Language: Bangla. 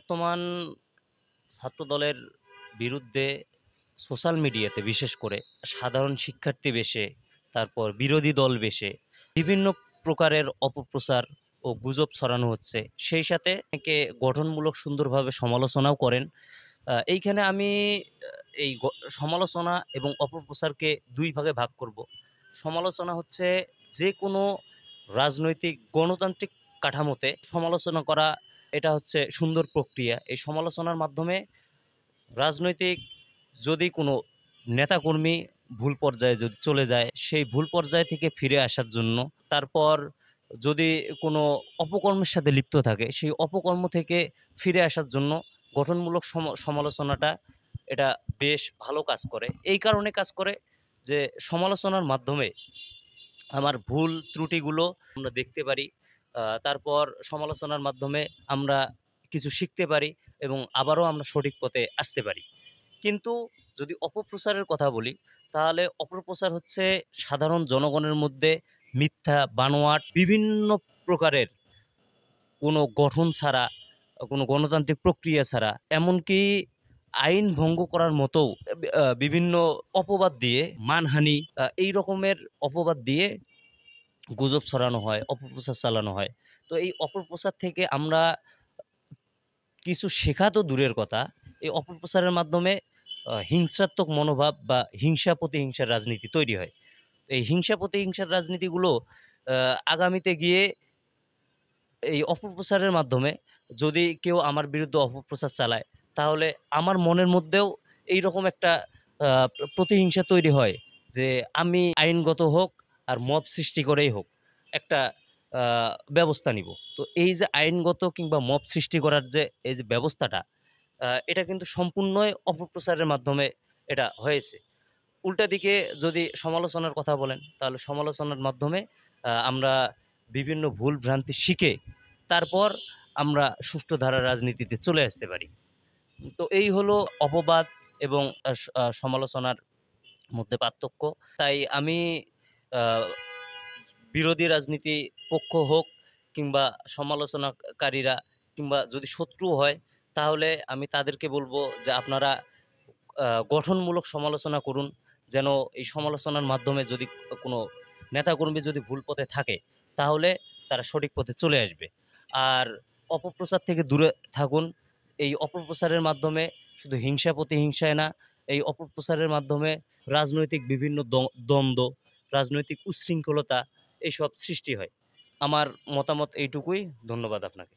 বর্তমান ছাত্রদলের বিরুদ্ধে সোশ্যাল মিডিয়াতে বিশেষ করে সাধারণ শিক্ষার্থী বেশে, তারপর বিরোধী দল বেশে বিভিন্ন প্রকারের অপপ্রচার ও গুজব ছড়ানো হচ্ছে। সেই সাথে অনেকে গঠনমূলক সুন্দরভাবে সমালোচনাও করেন। এইখানে আমি এই সমালোচনা এবং অপপ্রচারকে ২ ভাগে ভাগ করব। সমালোচনা হচ্ছে যেকোনো রাজনৈতিক গণতান্ত্রিক কাঠামোতে সমালোচনা করা, এটা হচ্ছে সুন্দর প্রক্রিয়া। এই সমালোচনার মাধ্যমে রাজনৈতিক যদি কোনো নেতাকর্মী ভুল পর্যায়ে যদি চলে যায়, সেই ভুল পর্যায় থেকে ফিরে আসার জন্য, তারপর যদি কোনো অপকর্মের সাথে লিপ্ত থাকে, সেই অপকর্ম থেকে ফিরে আসার জন্য গঠনমূলক সমালোচনাটা এটা বেশ ভালো কাজ করে। এই কারণে কাজ করে যে সমালোচনার মাধ্যমে আমার ভুল ত্রুটিগুলো আমরা দেখতে পারি। তারপর সমালোচনার মাধ্যমে আমরা কিছু শিখতে পারি এবং আবারও আমরা সঠিক পথে আসতে পারি। কিন্তু যদি অপপ্রচারের কথা বলি, তাহলে অপপ্রচার হচ্ছে সাধারণ জনগণের মধ্যে মিথ্যা, বানোয়াট বিভিন্ন প্রকারের কোনো গঠন ছাড়া, কোনো গণতান্ত্রিক প্রক্রিয়া ছাড়া, এমনকি আইন ভঙ্গ করার মতোও বিভিন্ন অপবাদ দিয়ে মানহানি, এই রকমের অপবাদ দিয়ে গুজব ছড়ানো হয়, অপপ্রচার চালানো হয়। তো এই অপপ্রচার থেকে আমরা কিছু শেখা তো দূরের কথা, এই অপপ্রচারের মাধ্যমে হিংসাত্মক মনোভাব বা হিংসা-প্রতিহিংসার রাজনীতি তৈরি হয়। তো এই হিংসা-প্রতিহিংসার রাজনীতিগুলো আ আগামীতে গিয়ে এই অপপ্রচারের মাধ্যমে যদি কেউ আমার বিরুদ্ধে অপপ্রচার চালায়, তাহলে আমার মনের মধ্যেও এইরকম একটা প্রতিহিংসা তৈরি হয় যে আমি আইনগত হোক আর মব সৃষ্টি করেই হোক, একটা আ ব্যবস্থা নিবো। তো এই যে আইনগত কিংবা মব সৃষ্টি করার যে এই যে ব্যবস্থাটা, এটা কিন্তু সম্পূর্ণই অপপ্রচারের মাধ্যমে এটা হয়েছে। উল্টা দিকে যদি সমালোচনার কথা বলেন, তাহলে সমালোচনার মাধ্যমে আমরা বিভিন্ন ভুল ভ্রান্তি শিখে তারপর আমরা সুষ্ঠু ধারার রাজনীতিতে চলে আসতে পারি। তো এই হলো অপবাদ এবং সমালোচনার মধ্যে পার্থক্য। তাই আমি আ বিরোধী রাজনীতি পক্ষ হোক কিংবা সমালোচনাকারীরা কিংবা যদি শত্রুও হয়, তাহলে আমি তাদেরকে বলব যে আপনারা আ গঠনমূলক সমালোচনা করুন। যেন এই সমালোচনার মাধ্যমে যদি কোনো নেতাকর্মী যদি ভুল পথে থাকে, তাহলে তারা সঠিক পথে চলে আসবে। আর অপপ্রচার থেকে দূরে থাকুন। এই অপপ্রচারের মাধ্যমে শুধু হিংসা-প্রতিহিংসায় না, এই অপপ্রচারের মাধ্যমে রাজনৈতিক বিভিন্ন দ্বন্দ্ব, রাজনৈতিক উচ্ছৃঙ্খলতা এইসব সৃষ্টি হয়। আমার মতামত এইটুকুই। ধন্যবাদ আপনাকে।